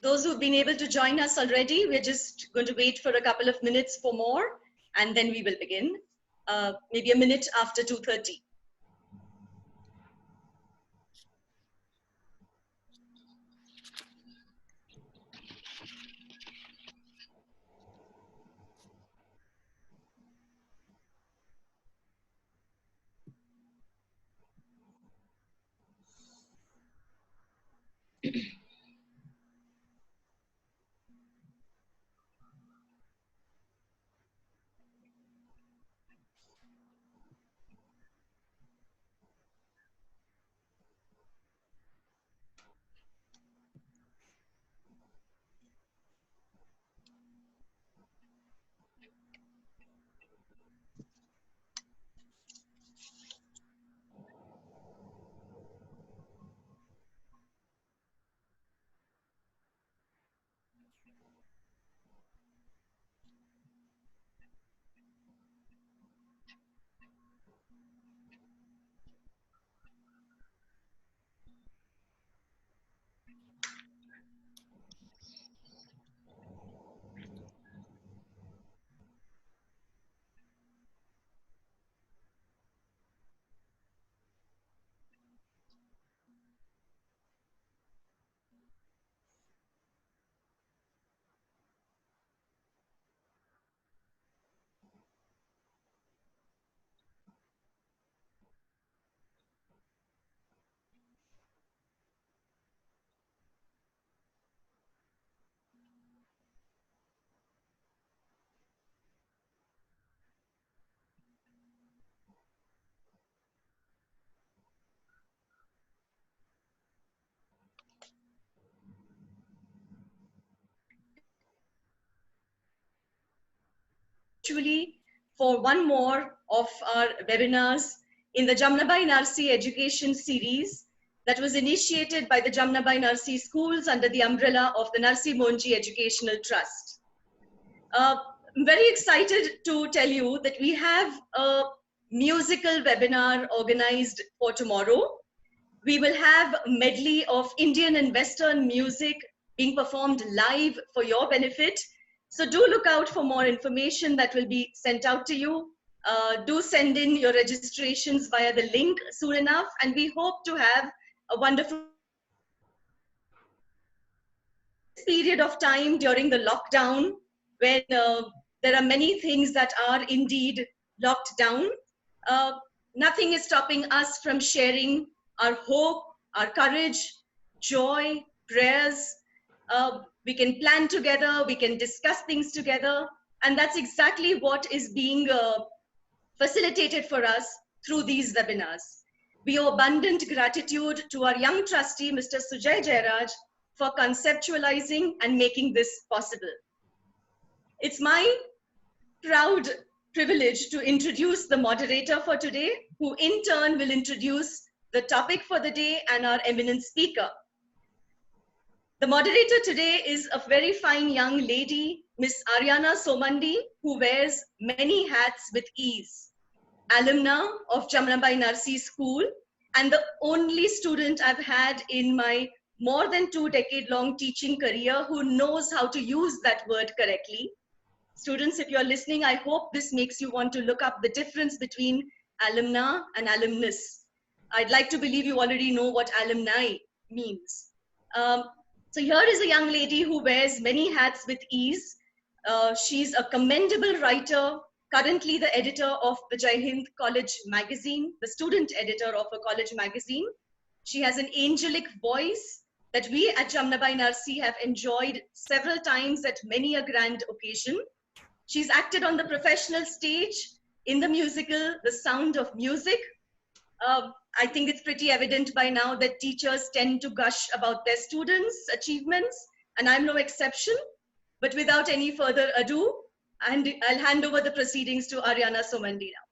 those who've been able to join us already, we're just going to wait for a couple of minutes for more, and then we will begin, maybe a minute after 2:30. Actually, for one more of our webinars in the Jamnabai Narsee Education Series that was initiated by the Jamnabai Narsee schools under the umbrella of the Narsee Monji Educational Trust. I'm very excited to tell you that we have a musical webinar organized for tomorrow. We will have a medley of Indian and Western music being performed live for your benefit. So do look out for more information that will be sent out to you. Do send in your registrations via the link soon enough, and we hope to have a wonderful period of time during the lockdown when there are many things that are indeed locked down. Nothing is stopping us from sharing our hope, our courage, joy, prayers. We can plan together, we can discuss things together, and that's exactly what is being facilitated for us through these webinars. We owe abundant gratitude to our young trustee, Mr. Sujay Jairaj, for conceptualizing and making this possible. It's my proud privilege to introduce the moderator for today, who in turn will introduce the topic for the day and our eminent speaker. The moderator today is a very fine young lady, Miss Ariana Somandi, who wears many hats with ease. Alumna of Jamnabai Narsee School, and the only student I've had in my more than 2-decade-long teaching career who knows how to use that word correctly. Students, if you're listening, I hope this makes you want to look up the difference between alumna and alumnus. I'd like to believe you already know what alumni means. So here is a young lady who wears many hats with ease. She's a commendable writer, currently the editor of the Jai Hind College magazine, the student editor of a college magazine. She has an angelic voice that we at Jamnabai Narsee have enjoyed several times at many a grand occasion. She's acted on the professional stage in the musical, The Sound of Music. I think it's pretty evident by now that teachers tend to gush about their students' achievements, and I'm no exception. But without any further ado, I'll hand over the proceedings to Ariana Somandi now.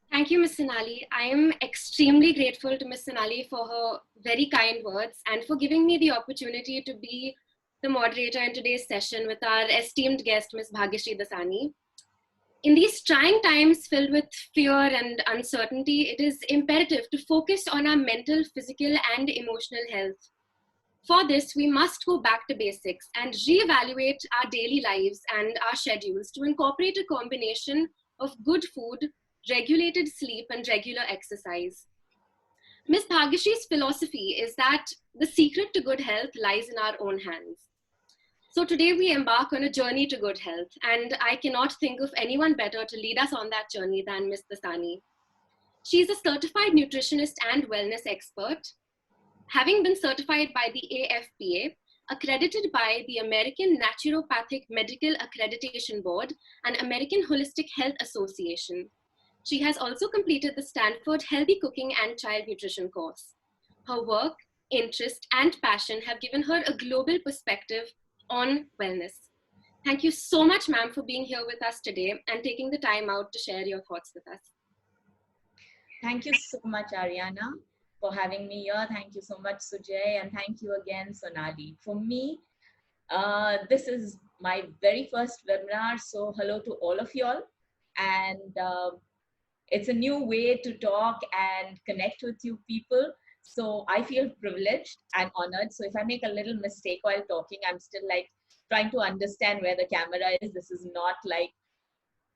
Thank you, Ms. Sonali. I am extremely grateful to Ms. Sonali for her very kind words and for giving me the opportunity to be the moderator in today's session with our esteemed guest, Ms. Bhagyashree Dassani. In these trying times filled with fear and uncertainty, it is imperative to focus on our mental, physical, and emotional health. For this, we must go back to basics and reevaluate our daily lives and our schedules to incorporate a combination of good food, regulated sleep, and regular exercise. Ms. Bhagyashree's philosophy is that the secret to good health lies in our own hands. So today we embark on a journey to good health, and I cannot think of anyone better to lead us on that journey than Ms. Dassani. She is a certified nutritionist and wellness expert, having been certified by the AFPA, accredited by the American Naturopathic Medical Accreditation Board and American Holistic Health Association. She has also completed the Stanford Healthy Cooking and Child Nutrition course. Her work, interest, and passion have given her a global perspective on wellness. Thank you so much, ma'am, for being here with us today and taking the time out to share your thoughts with us. Thank you so much, Ariana, for having me here. Thank you so much, Sujay, and thank you again, Sonali. For me, this is my very first webinar, so hello to all of y'all. And it's a new way to talk and connect with you people. So I feel privileged and honored. So if I make a little mistake while talking, I'm still like trying to understand where the camera is. This is not like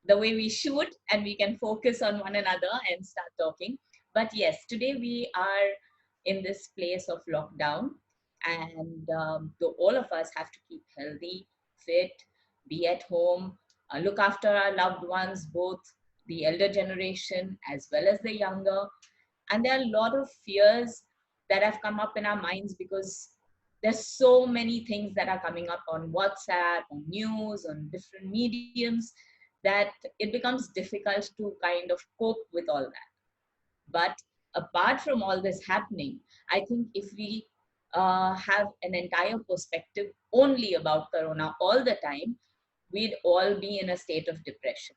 the way we shoot, and we can focus on one another and start talking. But yes, today we are in this place of lockdown, and all of us have to keep healthy, fit, be at home, look after our loved ones, both the elder generation as well as the younger. And there are a lot of fears that have come up in our minds because there's so many things that are coming up on WhatsApp, on news, on different mediums, that it becomes difficult to kind of cope with all that. But apart from all this happening, I think if we have an entire perspective only about Corona all the time, we'd all be in a state of depression.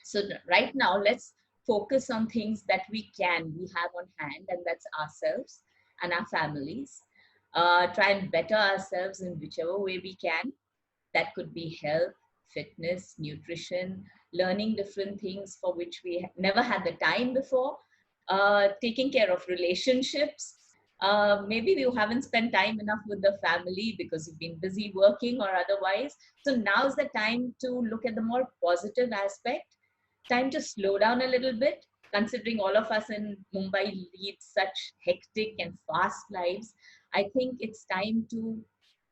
So right now, let's focus on things that we have on hand, and that's ourselves and our families. Try and better ourselves in whichever way we can. That could be health, fitness, nutrition, learning different things for which we never had the time before, taking care of relationships. Maybe you haven't spent time enough with the family because you've been busy working or otherwise. So now's the time to look at the more positive aspect, time to slow down a little bit, considering all of us in Mumbai lead such hectic and fast lives. I think it's time to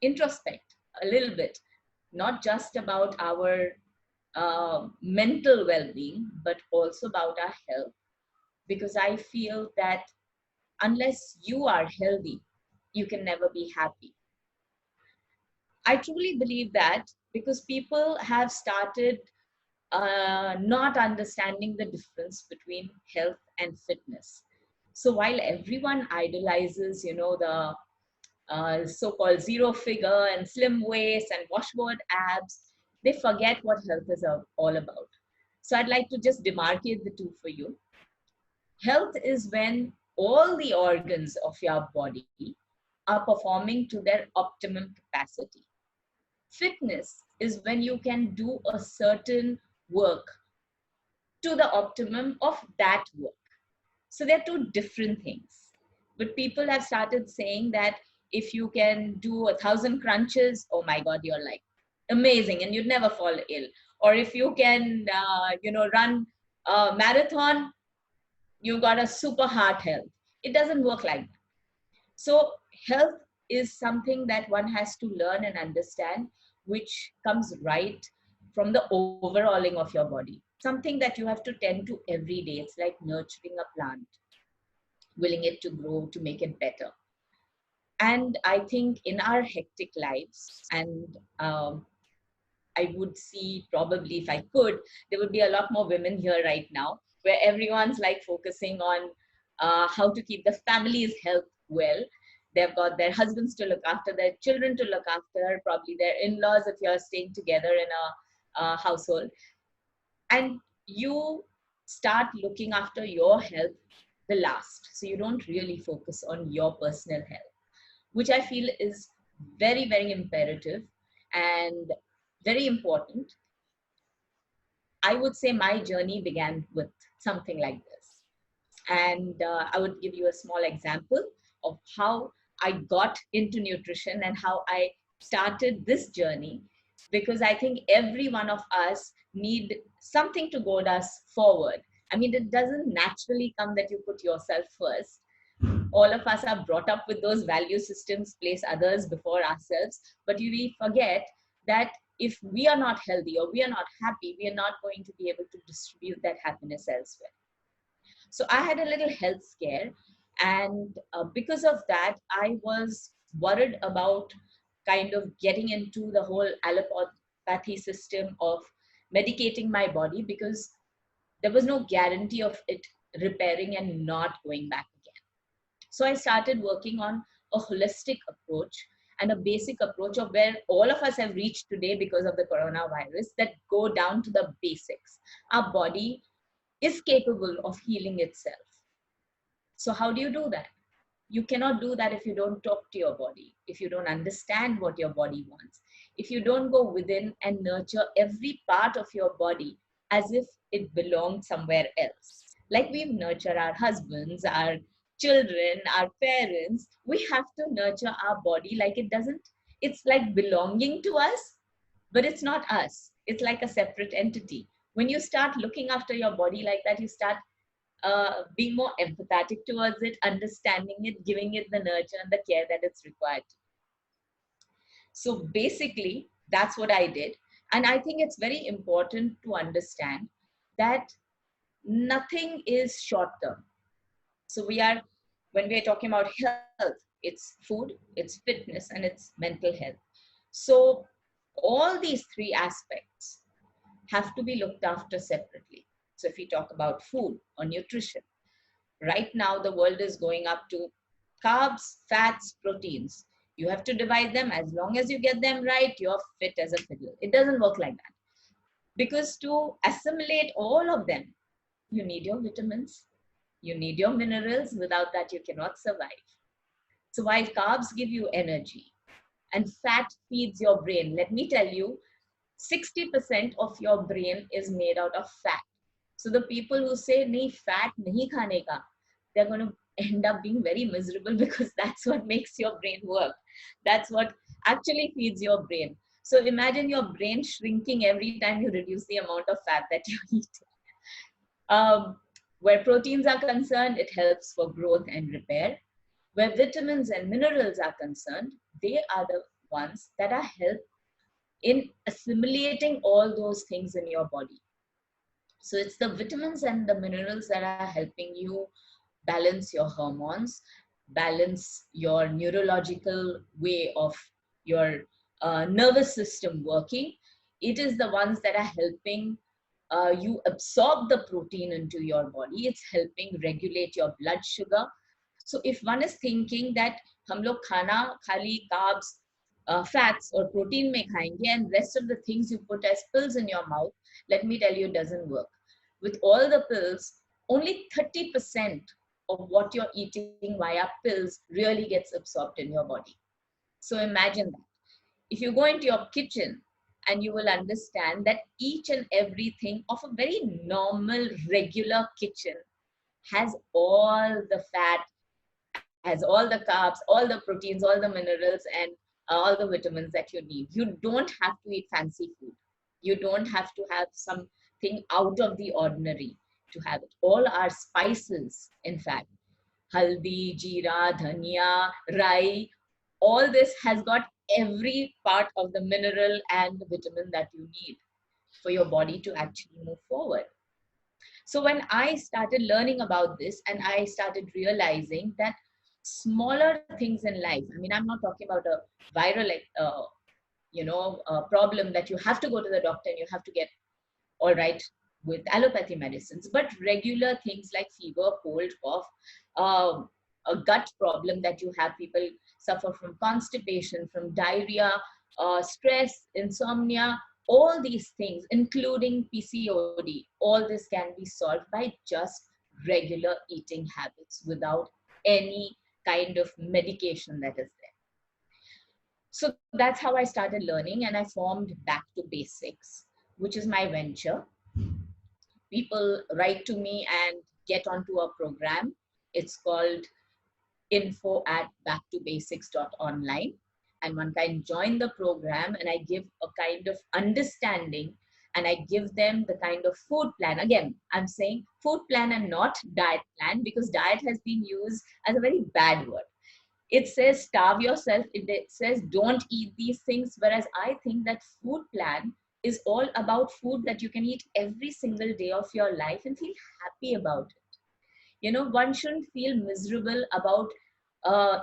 introspect a little bit, not just about our mental well-being, but also about our health. Because I feel that unless you are healthy, you can never be happy. I truly believe that because people have started not understanding the difference between health and fitness. So while everyone idolizes, the so-called zero figure and slim waist and washboard abs, they forget what health is all about. So I'd like to just demarcate the two for you. Health is when all the organs of your body are performing to their optimum capacity. Fitness is when you can do a certain work to the optimum of that work. So they're two different things. But people have started saying that if you can do 1,000 crunches, oh my God, you're like amazing and you'd never fall ill. Or if you can, run a marathon, you got a super heart health. It doesn't work like that. So health is something that one has to learn and understand, which comes right from the overhauling of your body. Something that you have to tend to every day. It's like nurturing a plant, willing it to grow, to make it better. And I think in our hectic lives, and I would see probably if I could, there would be a lot more women here right now, where everyone's like focusing on how to keep the family's health well. They've got their husbands to look after, their children to look after, probably their in-laws if you're staying together in a household. And you start looking after your health the last. So you don't really focus on your personal health, which I feel is very, very imperative and very important. I would say my journey began with something like this. And I would give you a small example of how I got into nutrition and how I started this journey, because I think every one of us need something to guide us forward. I mean, it doesn't naturally come that you put yourself first. All of us are brought up with those value systems, place others before ourselves, but we forget that if we are not healthy or we are not happy, we are not going to be able to distribute that happiness elsewhere. So I had a little health scare, and because of that, I was worried about kind of getting into the whole allopathy system of medicating my body, because there was no guarantee of it repairing and not going back again. So I started working on a holistic approach and a basic approach of where all of us have reached today because of the coronavirus, that go down to the basics. Our body is capable of healing itself. So how do you do that? You cannot do that if you don't talk to your body, if you don't understand what your body wants, if you don't go within and nurture every part of your body as if it belonged somewhere else. Like we nurture our husbands, our children, our parents, we have to nurture our body like it doesn't, it's like belonging to us, but it's not us. It's like a separate entity. When you start looking after your body like that, you start being more empathetic towards it, understanding it, giving it the nurture and the care that it's required. So basically, that's what I did. And I think it's very important to understand that nothing is short term. So when we are talking about health, it's food, it's fitness, and it's mental health. So all these three aspects have to be looked after separately. So if we talk about food or nutrition, right now the world is going up to carbs, fats, proteins. You have to divide them. As long as you get them right, you're fit as a fiddle. It doesn't work like that. Because to assimilate all of them, you need your vitamins, you need your minerals. Without that, you cannot survive. So while carbs give you energy and fat feeds your brain, let me tell you, 60% of your brain is made out of fat. So the people who say, nahi, fat nahi khane ka, they're going to end up being very miserable, because that's what makes your brain work. That's what actually feeds your brain. So imagine your brain shrinking every time you reduce the amount of fat that you eat. Where proteins are concerned, it helps for growth and repair. Where vitamins and minerals are concerned, they are the ones that are help in assimilating all those things in your body. So it's the vitamins and the minerals that are helping you balance your hormones, balance your neurological way of your nervous system working. It is the ones that are helping you absorb the protein into your body. It's helping regulate your blood sugar. So if one is thinking that hum log khana khali carbs, fats or protein mein khayenge and rest of the things you put as pills in your mouth, let me tell you, it doesn't work. With all the pills, only 30% of what you're eating via pills really gets absorbed in your body. So imagine that. If you go into your kitchen, and you will understand that each and everything of a very normal, regular kitchen has all the fat, has all the carbs, all the proteins, all the minerals, and all the vitamins that you need. You don't have to eat fancy food. You don't have to have something out of the ordinary to have it. All our spices, in fact, haldi, jeera, dhania, rai, all this has got every part of the mineral and the vitamin that you need for your body to actually move forward. So when I started learning about this, and I started realizing that smaller things in life, I mean, I'm not talking about a viral, problem that you have to go to the doctor and you have to get all right with allopathy medicines, but regular things like fever, cold, cough, a gut problem that you have. People suffer from constipation, from diarrhea, stress, insomnia, all these things, including PCOD, all this can be solved by just regular eating habits without any kind of medication that is there. So that's how I started learning, and I formed Back to Basics, which is my venture. People write to me and get onto a program. It's called info@backtobasics.online, and one can join the program, and I give a kind of understanding, and I give them the kind of food plan. Again, I'm saying food plan and not diet plan, because diet has been used as a very bad word. It says starve yourself, it says don't eat these things, whereas I think that food plan is all about food that you can eat every single day of your life and feel happy about it. One shouldn't feel miserable about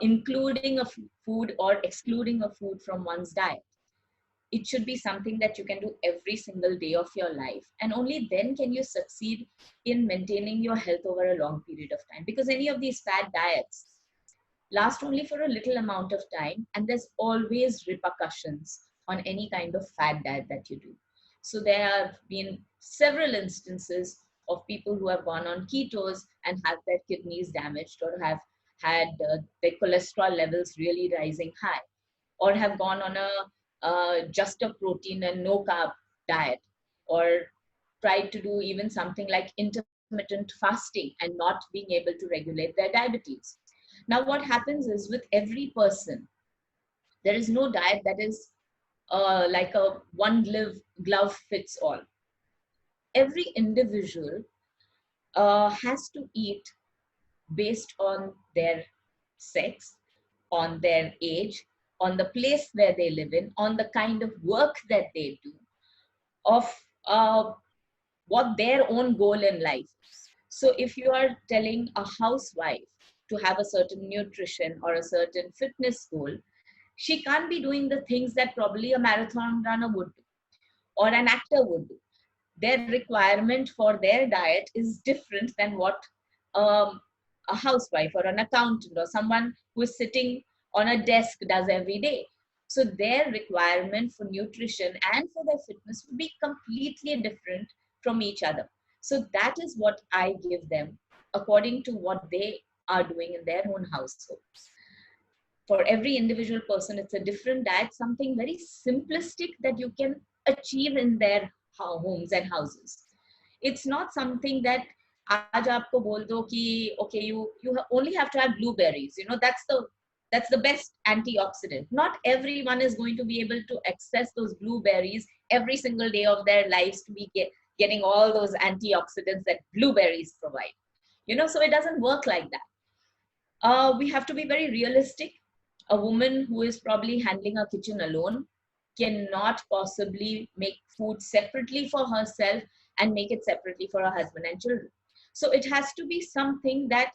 including a food or excluding a food from one's diet. It should be something that you can do every single day of your life, and only then can you succeed in maintaining your health over a long period of time, because any of these fad diets last only for a little amount of time, and there's always repercussions on any kind of fad diet that you do. So there have been several instances of people who have gone on ketos and have their kidneys damaged, or have had their cholesterol levels really rising high, or have gone on a just a protein and no carb diet, or tried to do even something like intermittent fasting and not being able to regulate their diabetes. Now, what happens is, with every person, there is no diet that is like a one glove fits all. Every individual has to eat based on their sex, on their age, on the place where they live in, on the kind of work that they do, of what their own goal in life is. So if you are telling a housewife to have a certain nutrition or a certain fitness goal, she can't be doing the things that probably a marathon runner would do or an actor would do. Their requirement for their diet is different than what um, a housewife or an accountant or someone who is sitting on a desk does every day. So their requirement for nutrition and for their fitness would be completely different from each other. So that is what I give them according to what they are doing in their own households. For every individual person, it's a different diet, something very simplistic that you can achieve in their homes and houses. It's not something that aaj aapko bol do ki okay, you only have to have blueberries. That's the best antioxidant. Not everyone is going to be able to access those blueberries every single day of their lives to be getting all those antioxidants that blueberries provide. So it doesn't work like that. We have to be very realistic. A woman who is probably handling a kitchen alone cannot possibly make food separately for herself and make it separately for her husband and children. So it has to be something that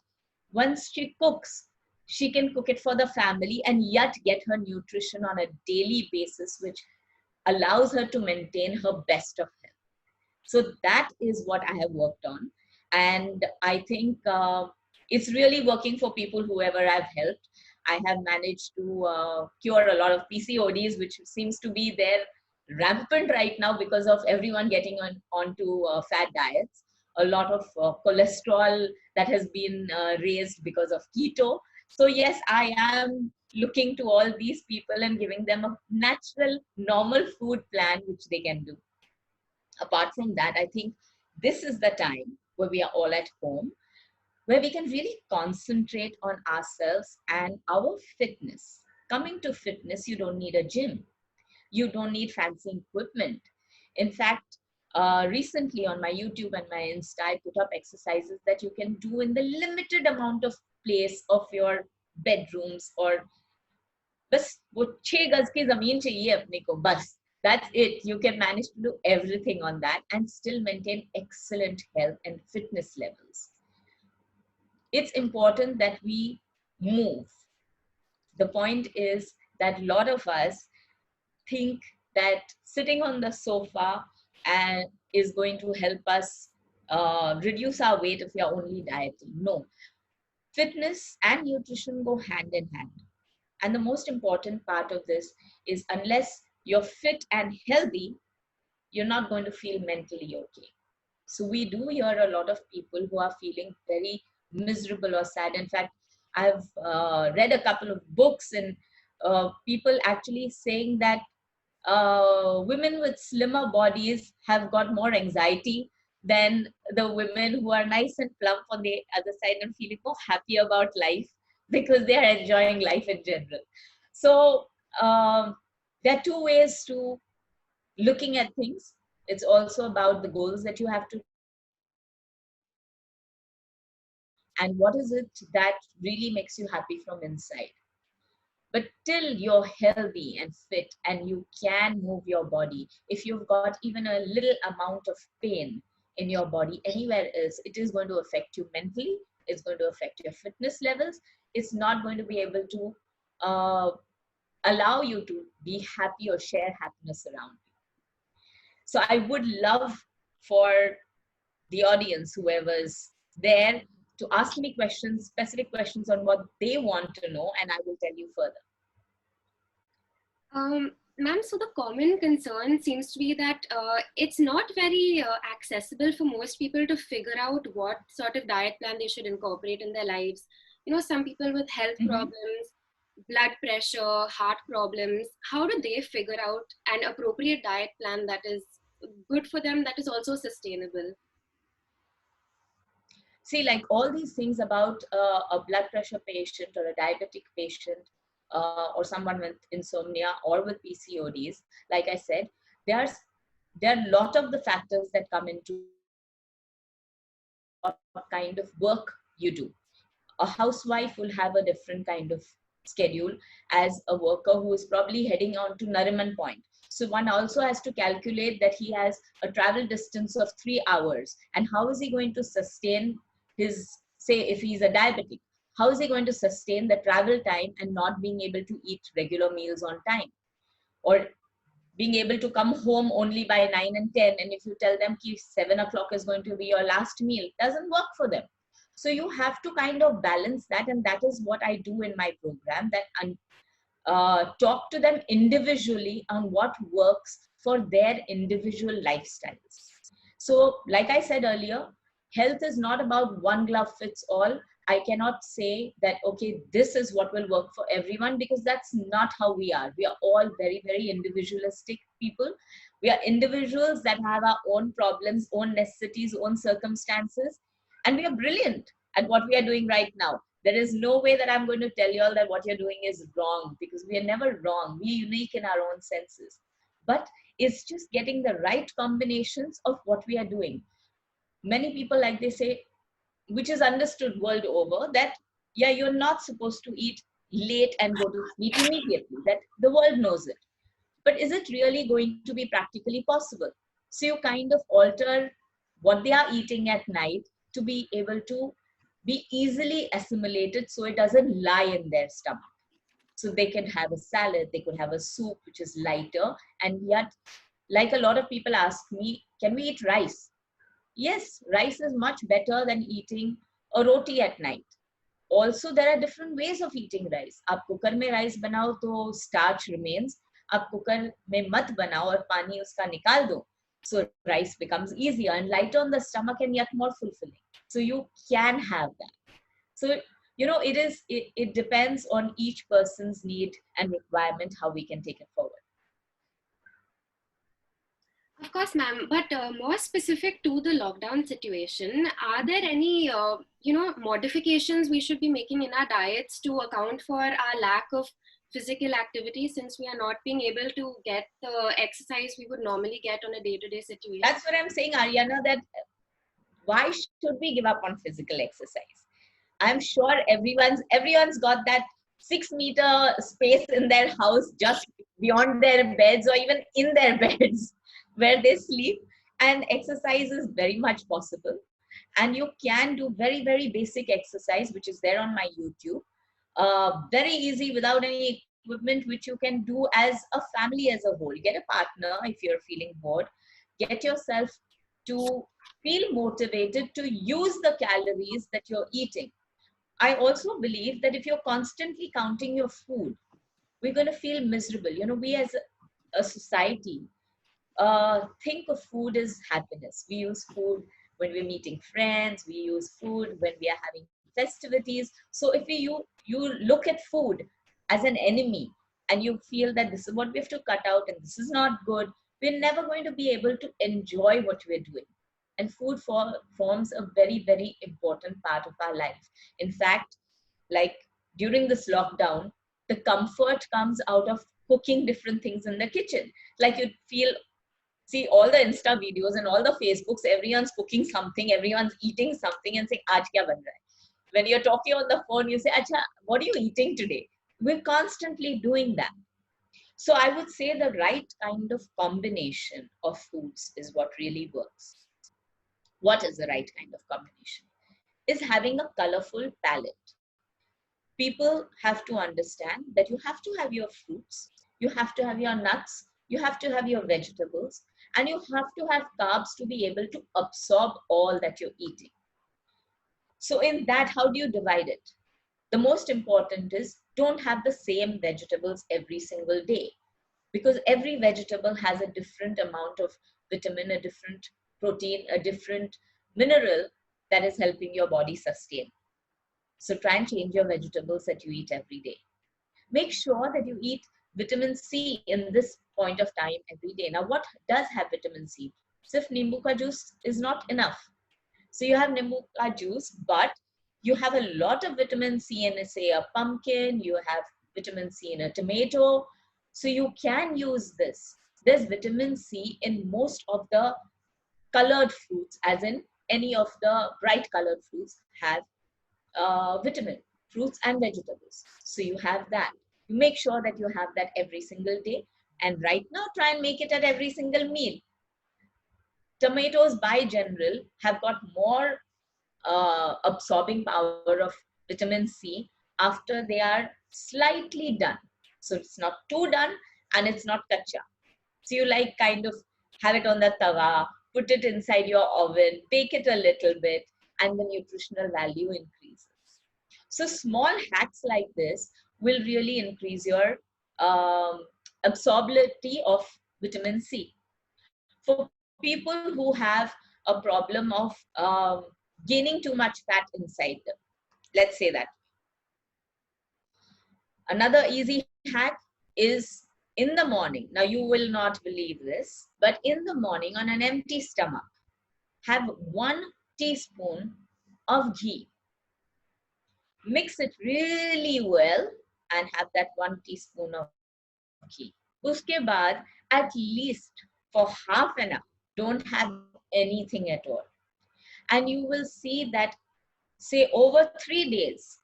once she cooks, she can cook it for the family and yet get her nutrition on a daily basis, which allows her to maintain her best of health. So that is what I have worked on. And I think it's really working for people whoever I've helped. I have managed to cure a lot of PCODs, which seems to be there rampant right now because of everyone getting onto fat diets. A lot of cholesterol that has been raised because of keto. So yes, I am looking to all these people and giving them a natural, normal food plan which they can do. Apart from that, I think this is the time where we are all at home, where we can really concentrate on ourselves and our fitness. Coming to fitness, you don't need a gym. You don't need fancy equipment. In fact, recently on my YouTube and my Insta, I put up exercises that you can do in the limited amount of place of your bedrooms, or बस वो 6 गज की जमीन चाहिए अपने को, बस. That's it. You can manage to do everything on that and still maintain excellent health and fitness levels. It's important that we move. The point is that a lot of us think that sitting on the sofa and is going to help us reduce our weight if we are only dieting. No. Fitness and nutrition go hand in hand. And the most important part of this is, unless you're fit and healthy, you're not going to feel mentally okay. So we do hear a lot of people who are feeling very miserable or sad. In fact, I've read a couple of books and people actually saying that women with slimmer bodies have got more anxiety than the women who are nice and plump on the other side and feeling more happy about life, because they are enjoying life in general. So there are two ways to looking at things. It's also about the goals that you have to and what is it that really makes you happy from inside. But till you're healthy and fit and you can move your body, if you've got even a little amount of pain in your body anywhere else, it is going to affect you mentally. It's going to affect your fitness levels. It's not going to be able to uh, allow you to be happy or share happiness around you. So I would love for the audience, whoever's there, to ask me questions, specific questions on what they want to know, and I will tell you further. Ma'am, so the common concern seems to be that it's not very accessible for most people to figure out what sort of diet plan they should incorporate in their lives. You know, some people with health problems, blood pressure, heart problems, how do they figure out an appropriate diet plan that is good for them, that is also sustainable? See, like all these things about a blood pressure patient or a diabetic patient or someone with insomnia or with PCODs, like I said, there are a lot of the factors that come into what kind of work you do. A housewife will have a different kind of schedule as a worker who is probably heading on to Nariman Point. So one also has to calculate that he has a travel distance of 3 hours. And how is he going to sustain his, say, if he's a diabetic, how is he going to sustain the travel time and not being able to eat regular meals on time? Or being able to come home only by 9 and 10. And if you tell them 7 o'clock is going to be your last meal, doesn't work for them. So you have to kind of balance that. And that is what I do in my program, that talk to them individually on what works for their individual lifestyles. So like I said earlier, health is not about one glove fits all. I cannot say that, okay, this is what will work for everyone, because that's not how we are. We are all very, very individualistic people. We are individuals that have our own problems, own necessities, own circumstances, and we are brilliant at what we are doing right now. There is no way that I'm going to tell you all that what you're doing is wrong, because we are never wrong. We're unique in our own senses. But it's just getting the right combinations of what we are doing. Many people, like they say, which is understood world over, that yeah, you're not supposed to eat late and go to sleep immediately, that the world knows it, but is it really going to be practically possible? So you kind of alter what they are eating at night to be able to be easily assimilated, so it doesn't lie in their stomach. So they can have a salad, they could have a soup which is lighter, and yet, like a lot of people ask me, can we eat rice? Yes, rice is much better than eating a roti at night. Also, there are different ways of eating rice. आप cooker में rice बनाओ तो starch remains. आप cooker में मत बनाओ और पानी उसका निकाल दो. So rice becomes easier and lighter on the stomach and yet more fulfilling. So you can have that. So, you know, it depends on each person's need and requirement how we can take it forward. Of course, ma'am, but more specific to the lockdown situation, are there any, modifications we should be making in our diets to account for our lack of physical activity, since we are not being able to get the exercise we would normally get on a day-to-day situation? That's what I'm saying, Ariana, that why should we give up on physical exercise? I'm sure everyone's got that 6-meter space in their house just beyond their beds or even in their beds where they sleep, and exercise is very much possible. And you can do very, very basic exercise, which is there on my YouTube. Very easy, without any equipment, which you can do as a family as a whole. Get a partner if you're feeling bored. Get yourself to feel motivated to use the calories that you're eating. I also believe that if you're constantly counting your food, we're going to feel miserable. You know, we as a society think of food as happiness. We use food when we're meeting friends. We use food when we are having festivities. So if you look at food as an enemy and you feel that this is what we have to cut out and this is not good, we're never going to be able to enjoy what we're doing. And food forms a very, very important part of our life. In fact, like during this lockdown, the comfort comes out of cooking different things in the kitchen. Like you see all the Insta videos and all the Facebooks, everyone's cooking something, everyone's eating something and saying, Aaj kya ban raha hai? When you're talking on the phone, you say, Acha, what are you eating today? We're constantly doing that. So I would say the right kind of combination of foods is what really works. What is the right kind of combination? Is having a colorful palette. People have to understand that you have to have your fruits, you have to have your nuts, you have to have your vegetables, and you have to have carbs to be able to absorb all that you're eating. So in that, how do you divide it? The most important is don't have the same vegetables every single day, because every vegetable has a different amount of vitamin, a different protein, a different mineral that is helping your body sustain. So try and change your vegetables that you eat every day. Make sure that you eat vitamin C in this point of time every day. Now, what does have vitamin C? Sif nimbu ka juice is not enough. So you have nimbu ka juice, but you have a lot of vitamin C in, say, a pumpkin, you have vitamin C in a tomato. So you can use this. There's vitamin C in most of the colored fruits, as in any of the bright colored fruits have vitamin, fruits and vegetables. So you have that. Make sure that you have that every single day. And right now, try and make it at every single meal. Tomatoes, by general, have got more absorbing power of vitamin C after they are slightly done. So it's not too done and it's not kacha. So you like kind of have it on the tawa, put it inside your oven, bake it a little bit, and the nutritional value increases. So small hacks like this will really increase your absorbability of vitamin C. For people who have a problem of gaining too much fat inside them, let's say that. Another easy hack is in the morning. Now you will not believe this, but in the morning on an empty stomach, have 1 teaspoon of ghee. Mix it really well and have that 1 teaspoon of ghee. Uske baad, at least for half an hour, don't have anything at all. And you will see that, say, over 3 days,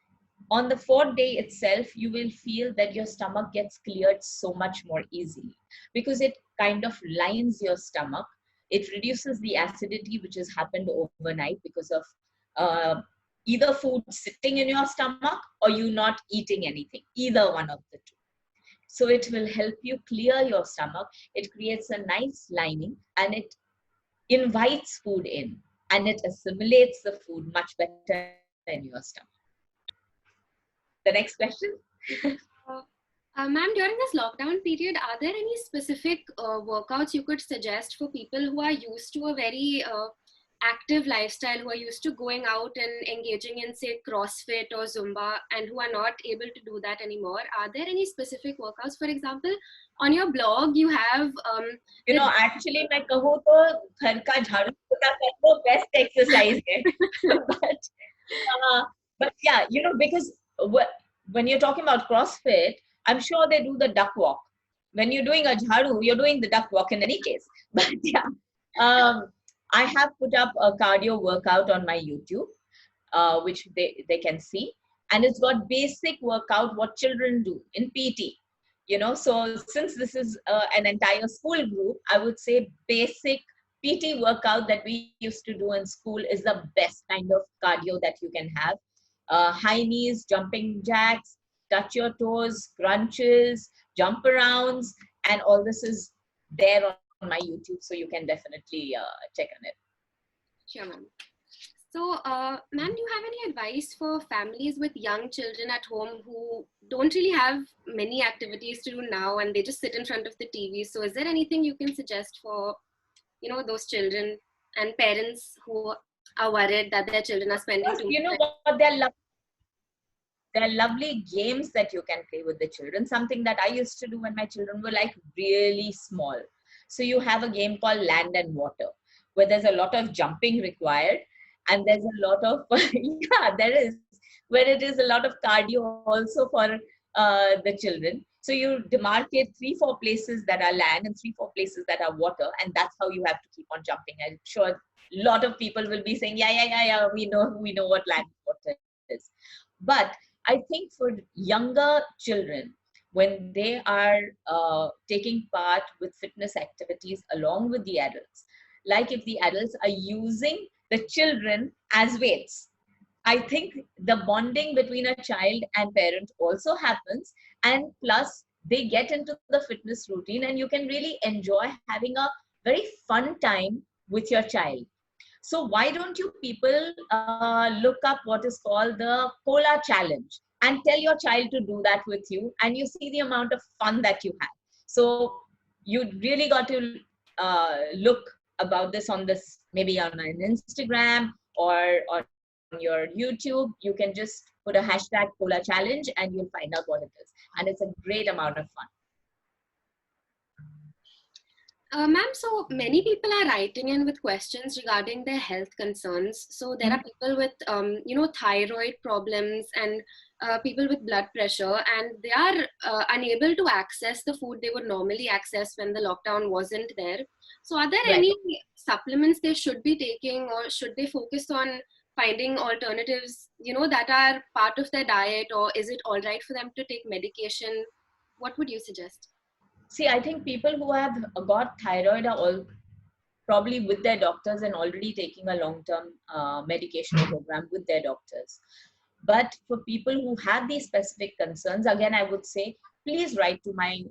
on the 4th day itself, you will feel that your stomach gets cleared so much more easily, because it kind of lines your stomach. It reduces the acidity which has happened overnight because of either food sitting in your stomach or you not eating anything, either one of the two. So it will help you clear your stomach. It creates a nice lining and it invites food in and it assimilates the food much better in your stomach. The next question. Ma'am, during this lockdown period, are there any specific workouts you could suggest for people who are used to a very active lifestyle, who are used to going out and engaging in, say, CrossFit or Zumba, and who are not able to do that anymore? Are there any specific workouts? For example, on your blog, you have... you know, actually, मैं कहूँ तो घर का झाड़ू पोछा करना best exercise है. But yeah, you know, because when you're talking about CrossFit, I'm sure they do the duck walk. When you're doing a jharu, you're doing the duck walk in any case. But yeah, I have put up a cardio workout on my YouTube, which they can see. And it's got basic workout, what children do in PT. You know, so since this is an entire school group, I would say basic PT workout that we used to do in school is the best kind of cardio that you can have. High knees, jumping jacks, touch your toes, crunches, jump arounds, and all this is there on my YouTube, so you can definitely check on it. Sure, ma'am. So, ma'am, do you have any advice for families with young children at home who don't really have many activities to do now and they just sit in front of the TV? So is there anything you can suggest for, you know, those children and parents who are worried that their children are spending too much time? You know what, there are lovely games that you can play with the children. Something that I used to do when my children were like really small. So you have a game called Land and Water, where there's a lot of jumping required. And there's a lot of, yeah, there is. where it is a lot of cardio also for the children. So you demarcate 3-4 places that are land and 3-4 places that are water, and that's how you have to keep on jumping. I'm sure a lot of people will be saying, yeah, we know what land and water is. But I think for younger children, when they are taking part with fitness activities along with the adults, like if the adults are using the children as weights, I think the bonding between a child and parent also happens. And plus, they get into the fitness routine, and you can really enjoy having a very fun time with your child. So why don't you people look up what is called the Cola Challenge and tell your child to do that with you, and you see the amount of fun that you have. So you really got to look about this on this, maybe on an Instagram or on your YouTube. You can just put a hashtag Cola Challenge and you'll find out what it is. And it's a great amount of fun. Ma'am, so many people are writing in with questions regarding their health concerns. So there are people with, thyroid problems and people with blood pressure, and they are unable to access the food they would normally access when the lockdown wasn't there. So are there any supplements they should be taking, or should they focus on finding alternatives, that are part of their diet, or is it all right for them to take medication? What would you suggest? See, I think people who have got thyroid are all probably with their doctors and already taking a long-term medication program with their doctors. But for people who have these specific concerns, again, I would say, please write to my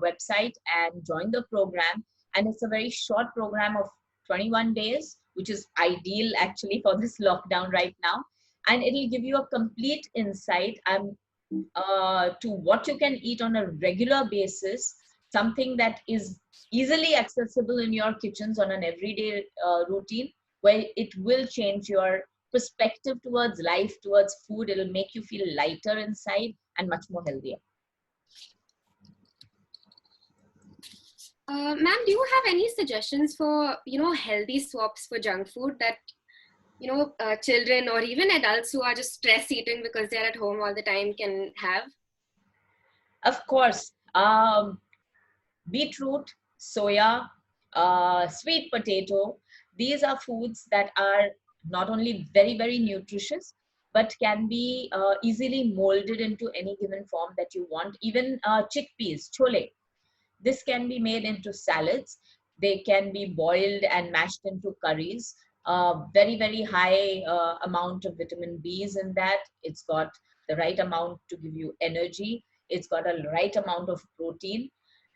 website and join the program. And it's a very short program of 21 days, which is ideal actually for this lockdown right now. And it'll give you a complete insight to what you can eat on a regular basis, something that is easily accessible in your kitchens on an everyday routine, where it will change your perspective towards life, towards food. It'll make you feel lighter inside and much more healthier. Ma'am, do you have any suggestions for, healthy swaps for junk food that, children or even adults who are just stress eating because they're at home all the time can have? Of course. Beetroot, soya, sweet potato. These are foods that are not only very, very nutritious, but can be easily molded into any given form that you want. Even chickpeas, chole. This can be made into salads. They can be boiled and mashed into curries. Very, very high amount of vitamin B's in that. It's got the right amount to give you energy. It's got a right amount of protein.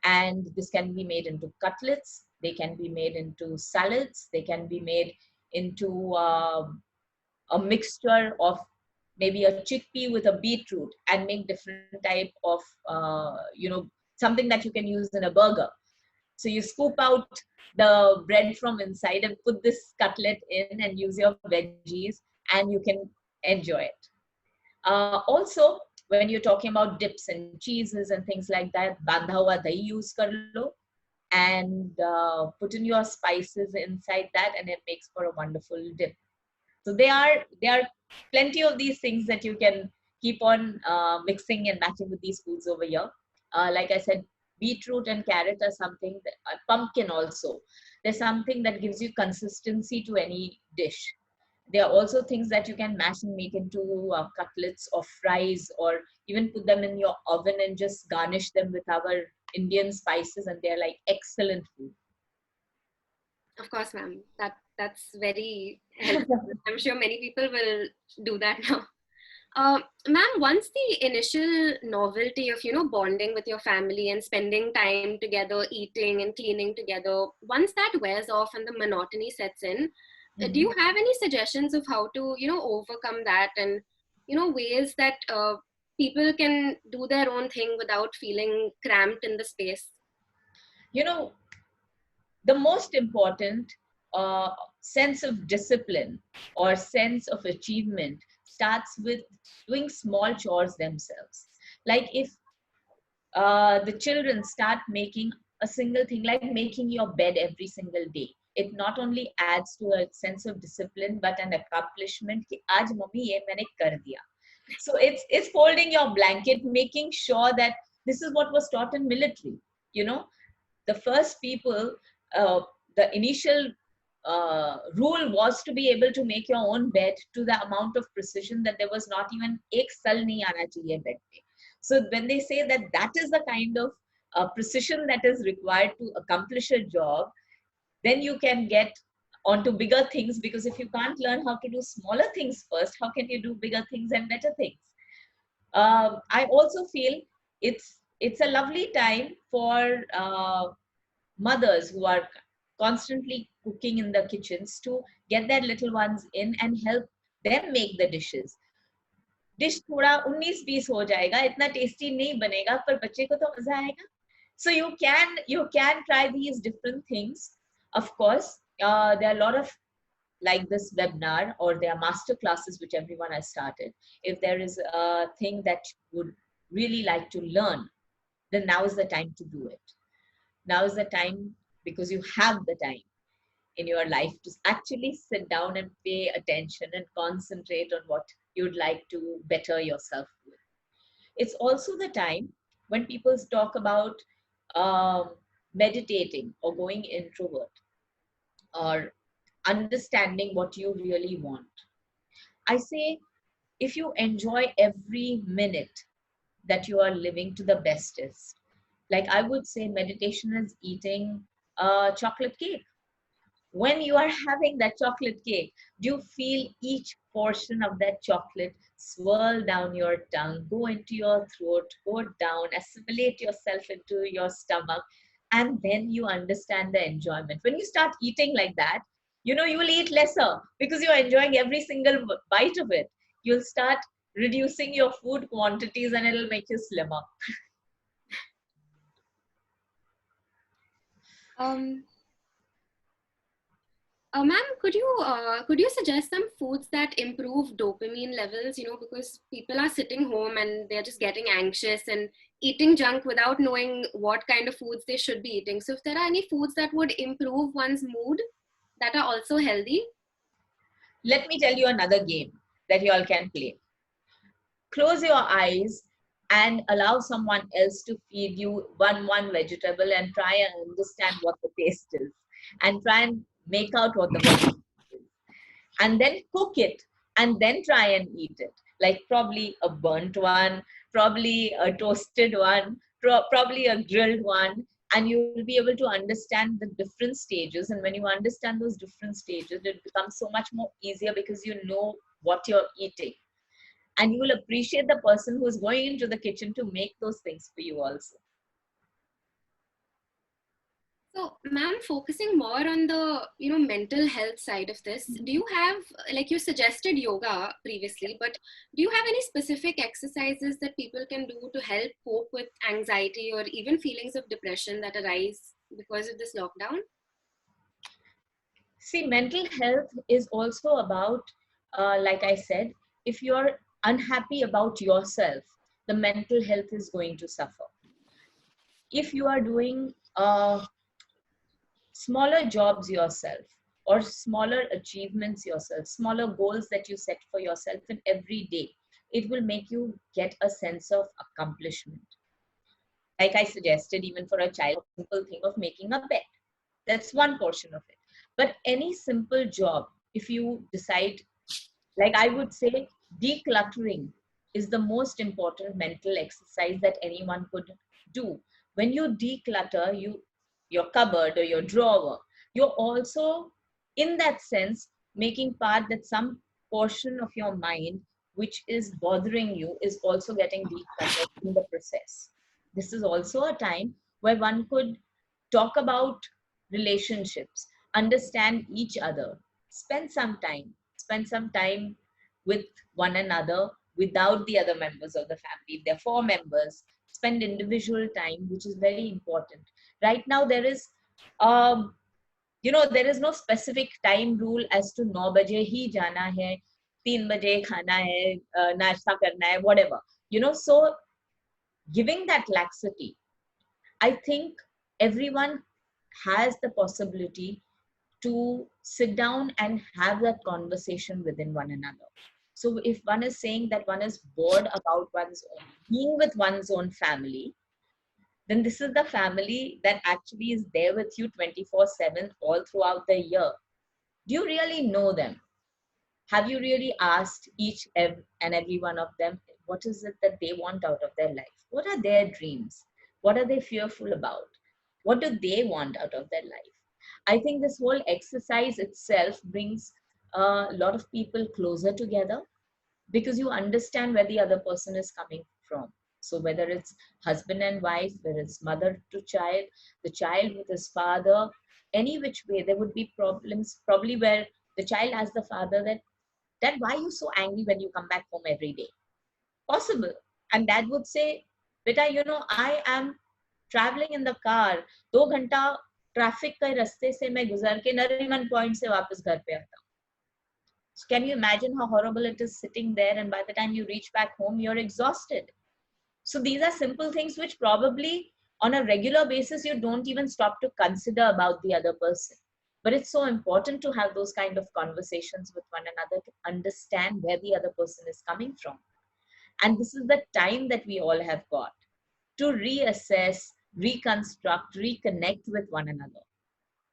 And this can be made into cutlets. They can be made into salads. They can be made into a mixture of maybe a chickpea with a beetroot, and make different type of, something that you can use in a burger. So you scoop out the bread from inside and put this cutlet in and use your veggies, and you can enjoy it. Also, when you're talking about dips and cheeses and things like that, bandha hua dahi use kar lo, and put in your spices inside that, and it makes for a wonderful dip. So there are plenty of these things that you can keep on mixing and matching with these foods over here. Like I said, beetroot and carrot are something that, pumpkin also. There's something that gives you consistency to any dish. There are also things that you can mash and make into cutlets or fries, or even put them in your oven and just garnish them with our Indian spices, and they're like excellent food. Of course, ma'am. That's very helpful. I'm sure many people will do that now. Ma'am, once the initial novelty of, bonding with your family and spending time together, eating and cleaning together, once that wears off and the monotony sets in, do you have any suggestions of how to, overcome that, and, ways that people can do their own thing without feeling cramped in the space? The most important sense of discipline or sense of achievement starts with doing small chores themselves. Like if the children start making a single thing, like making your bed every single day, it not only adds to a sense of discipline but an accomplishment ki aaj mummy ye maine kar diya. So it's folding your blanket, making sure that this is what was taught in military. You know, the first people, uh, the initial rule was to be able to make your own bed to the amount of precision that there was not even ek sal nahi aana chahiye bed pe. So when they say that that is the kind of precision that is required to accomplish a job, then you can get onto bigger things, because if you can't learn how to do smaller things first, how can you do bigger things and better things? I also feel it's a lovely time for mothers who are constantly cooking in the kitchens to get their little ones in and help them make the dishes. Dish थोड़ा 19-20 हो जाएगा, इतना tasty नहीं बनेगा, पर बच्चे को तो मजा आएगा. So you can try these different things. Of course, there are a lot of like this webinar, or there are master classes which everyone has started. If there is a thing that you would really like to learn, then now is the time to do it. Now is the time, because you have the time in your life to actually sit down and pay attention and concentrate on what you'd like to better yourself with. It's also the time when people talk about meditating or going introvert or understanding what you really want. I say, if you enjoy every minute that you are living to the bestest, like I would say, meditation is eating a chocolate cake. When you are having that chocolate cake, do you feel each portion of that chocolate swirl down your tongue, go into your throat, go down, assimilate yourself into your stomach, and then you understand the enjoyment. When you start eating like that, you know, you will eat lesser because you're enjoying every single bite of it. You'll start reducing your food quantities and it'll make you slimmer. Ma'am, could you suggest some foods that improve dopamine levels? You know, because people are sitting home and they're just getting anxious and eating junk without knowing what kind of foods they should be eating. So, if there are any foods that would improve one's mood that are also healthy. Let me tell you another game that you all can play. Close your eyes and allow someone else to feed you one vegetable and try and understand what the taste is, and try and make out what the vegetable is, and then cook it and then try and eat it, like probably a burnt one, probably a toasted one, probably a grilled one, and you will be able to understand the different stages. And when you understand those different stages, it becomes so much more easier because you know what you're eating, and you will appreciate the person who is going into the kitchen to make those things for you also. So, ma'am, focusing more on the mental health side of this, do you have, like you suggested yoga previously, but do you have any specific exercises that people can do to help cope with anxiety or even feelings of depression that arise because of this lockdown? See, mental health is also about, like I said, if you're unhappy about yourself, the mental health is going to suffer. If you are doing smaller jobs yourself, or smaller achievements yourself, smaller goals that you set for yourself in every day, it will make you get a sense of accomplishment. Like I suggested, even for a child, simple thing of making a bed. That's one portion of it. But any simple job, if you decide, like I would say, decluttering is the most important mental exercise that anyone could do. When you declutter your cupboard or your drawer, you're also, in that sense, making part that some portion of your mind which is bothering you is also getting decluttered in the process. This is also a time where one could talk about relationships, understand each other, spend some time with one another without the other members of the family. If there are 4 members, spend individual time, which is very important. Right now, there is, there is no specific time rule as to 9 baje hi jana hai, 3 baje khana hai, nashta karna hai, whatever. So giving that laxity, I think everyone has the possibility to sit down and have that conversation within one another. So if one is saying that one is bored about being with one's own family, then this is the family that actually is there with you 24/7 all throughout the year. Do you really know them? Have you really asked each and every one of them, what is it that they want out of their life? What are their dreams? What are they fearful about? What do they want out of their life? I think this whole exercise itself brings a lot of people closer together, because you understand where the other person is coming from. So whether it's husband and wife, whether it's mother to child, the child with his father, any which way, there would be problems probably where the child asks the father that, Dad, why are you so angry when you come back home every day? Possible. And dad would say, Beta, I am traveling in the car. 2 घंटा traffic के रास्ते से मैं गुजर के Nariman point से वापस घर पे आता हूँ. So can you imagine how horrible it is sitting there, and by the time you reach back home, you're exhausted. So these are simple things which probably on a regular basis, you don't even stop to consider about the other person. But it's so important to have those kind of conversations with one another to understand where the other person is coming from. And this is the time that we all have got to reassess, reconstruct, reconnect with one another.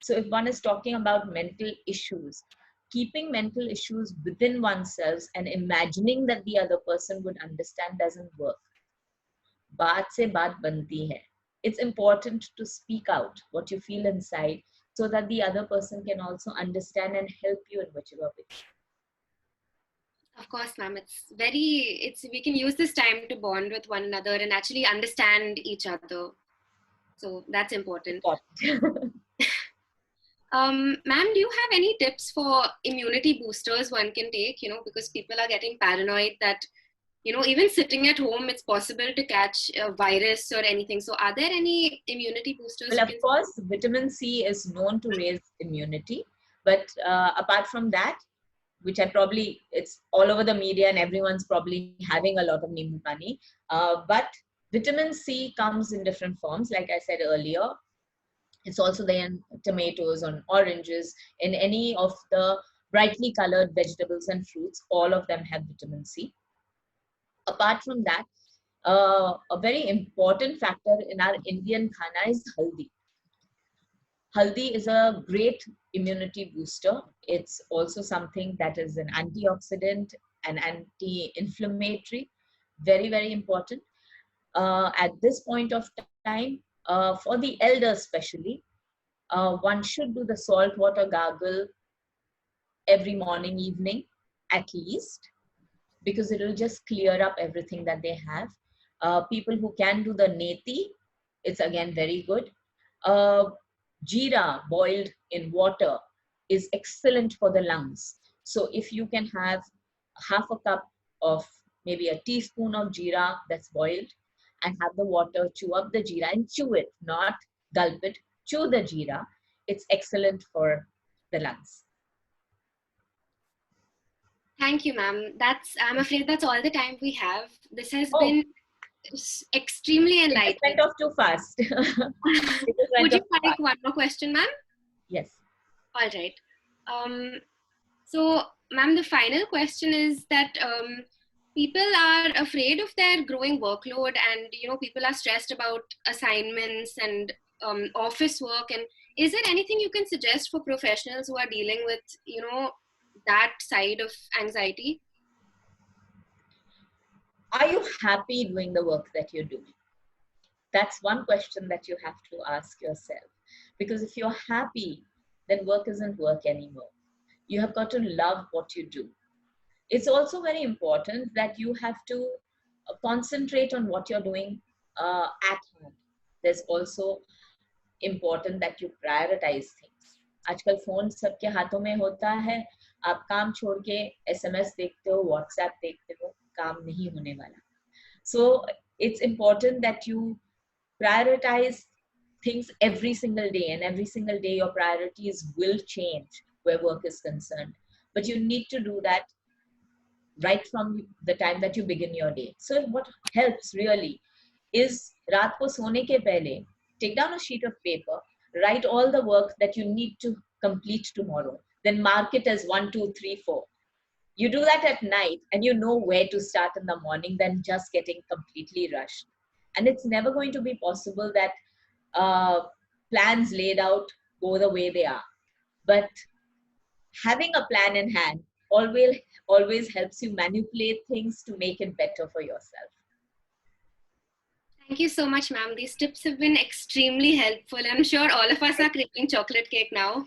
So if one is talking about mental issues, keeping mental issues within oneself and imagining that the other person would understand doesn't work. बात से बात बनती है. It's important to speak out what you feel inside so that the other person can also understand and help you in whichever way. Of course, ma'am. We can use this time to bond with one another and actually understand each other. So that's important. Ma'am, do you have any tips for immunity boosters one can take, because people are getting paranoid that, even sitting at home, it's possible to catch a virus or anything. So are there any immunity boosters? Well, of course, vitamin C is known to raise immunity. But apart from that, which it's all over the media and everyone's probably having a lot of nimbu pani. But vitamin C comes in different forms, like I said earlier. It's also there in tomatoes, on oranges, in any of the brightly colored vegetables and fruits. All of them have vitamin C. Apart from that, a very important factor in our Indian khana is haldi. Haldi is a great immunity booster. It's also something that is an antioxidant and anti-inflammatory. Very, very important. At this point of time, for the elders especially, one should do the salt water gargle every morning, evening, at least, because it will just clear up everything that they have. People who can do the neti, it's again very good. Jeera boiled in water is excellent for the lungs. So if you can have half a cup of, maybe a teaspoon of jeera that's boiled, and have the water, chew up the jeera and chew it, not gulp it, chew the jeera, it's excellent for the lungs. Thank you, ma'am. I'm afraid that's all the time we have. This has been extremely enlightening. It went off too fast. Would you like one more question, ma'am? Yes. All right. So, ma'am, the final question is that people are afraid of their growing workload, and people are stressed about assignments and office work. And is there anything you can suggest for professionals who are dealing with that side of anxiety? Are you happy doing the work that you're doing? That's one question that you have to ask yourself. Because if you're happy, then work isn't work anymore. You have got to love what you do. It's also very important that you have to concentrate on what you're doing at home. There's also important that you prioritize things. आजकल phone सबके हाथों में होता है. आप काम छोड़ के SMS देखते हो, WhatsApp देखते हो, काम नहीं होने वाला. So it's important that you prioritize things every single day, and every single day your priorities will change where work is concerned. But you need to do that right from the time that you begin your day. So what helps really is रात को सोने के पहले take down a sheet of paper, write all the work that you need to complete tomorrow, then mark it as 1, 2, 3, 4. You do that at night and you know where to start in the morning than just getting completely rushed. And it's never going to be possible that plans laid out go the way they are. But having a plan in hand always helps you manipulate things to make it better for yourself. Thank you so much, ma'am. These tips have been extremely helpful. I'm sure all of us are craving chocolate cake now.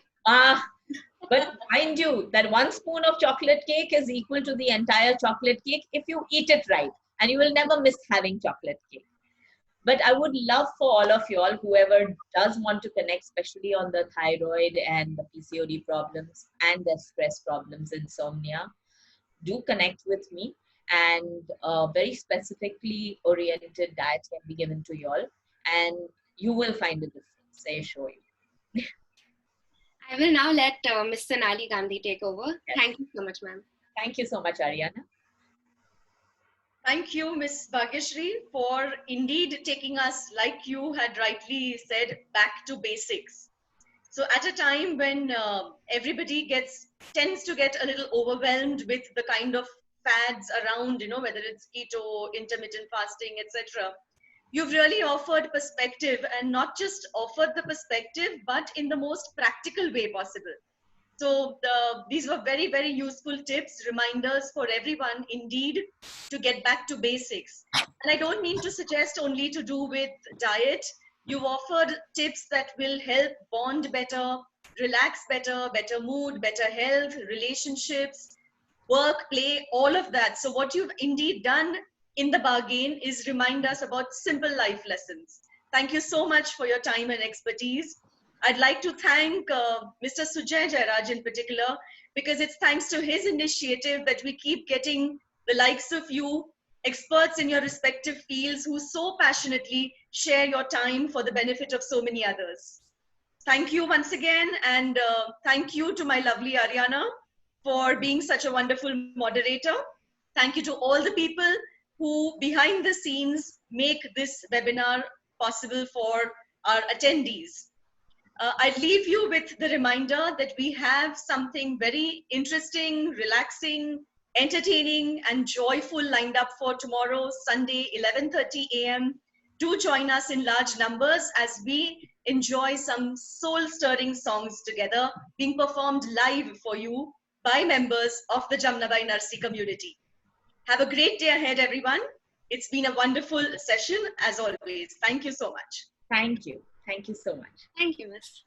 But mind you, that 1 spoon of chocolate cake is equal to the entire chocolate cake if you eat it right, and you will never miss having chocolate cake. But I would love for all of you all, whoever does want to connect, especially on the thyroid and the PCOD problems and the stress problems, insomnia, do connect with me, and very specifically oriented diets can be given to you all, and you will find a difference, I assure you. I will now let Ms. Sonali Gandhi take over. Yes. Thank you so much, ma'am. Thank you so much, Ariana. Thank you, Ms. Bhagyashree, for indeed taking us, like you had rightly said, back to basics. So at a time when everybody tends to get a little overwhelmed with the kind of fads around, whether it's keto, intermittent fasting, etc., you've really offered perspective, and not just offered the perspective, but in the most practical way possible. So these were very, very useful tips, reminders for everyone indeed to get back to basics. And I don't mean to suggest only to do with diet. You've offered tips that will help bond better, relax better, better mood, better health, relationships, work, play, all of that. So what you've indeed done in the bargain is remind us about simple life lessons. Thank you so much for your time and expertise. I'd like to thank Mr. Sujay Jairaj in particular, because it's thanks to his initiative that we keep getting the likes of you, experts in your respective fields, who so passionately share your time for the benefit of so many others. Thank you once again, and thank you to my lovely Ariana for being such a wonderful moderator. Thank you to all the people who behind the scenes make this webinar possible for our attendees. I leave you with the reminder that we have something very interesting, relaxing, entertaining, and joyful lined up for tomorrow, Sunday, 11:30 a.m. Do join us in large numbers as we enjoy some soul-stirring songs together, being performed live for you by members of the Jamnabai Narsee community. Have a great day ahead, everyone. It's been a wonderful session, as always. Thank you so much. Thank you. Thank you so much. Thank you, Miss.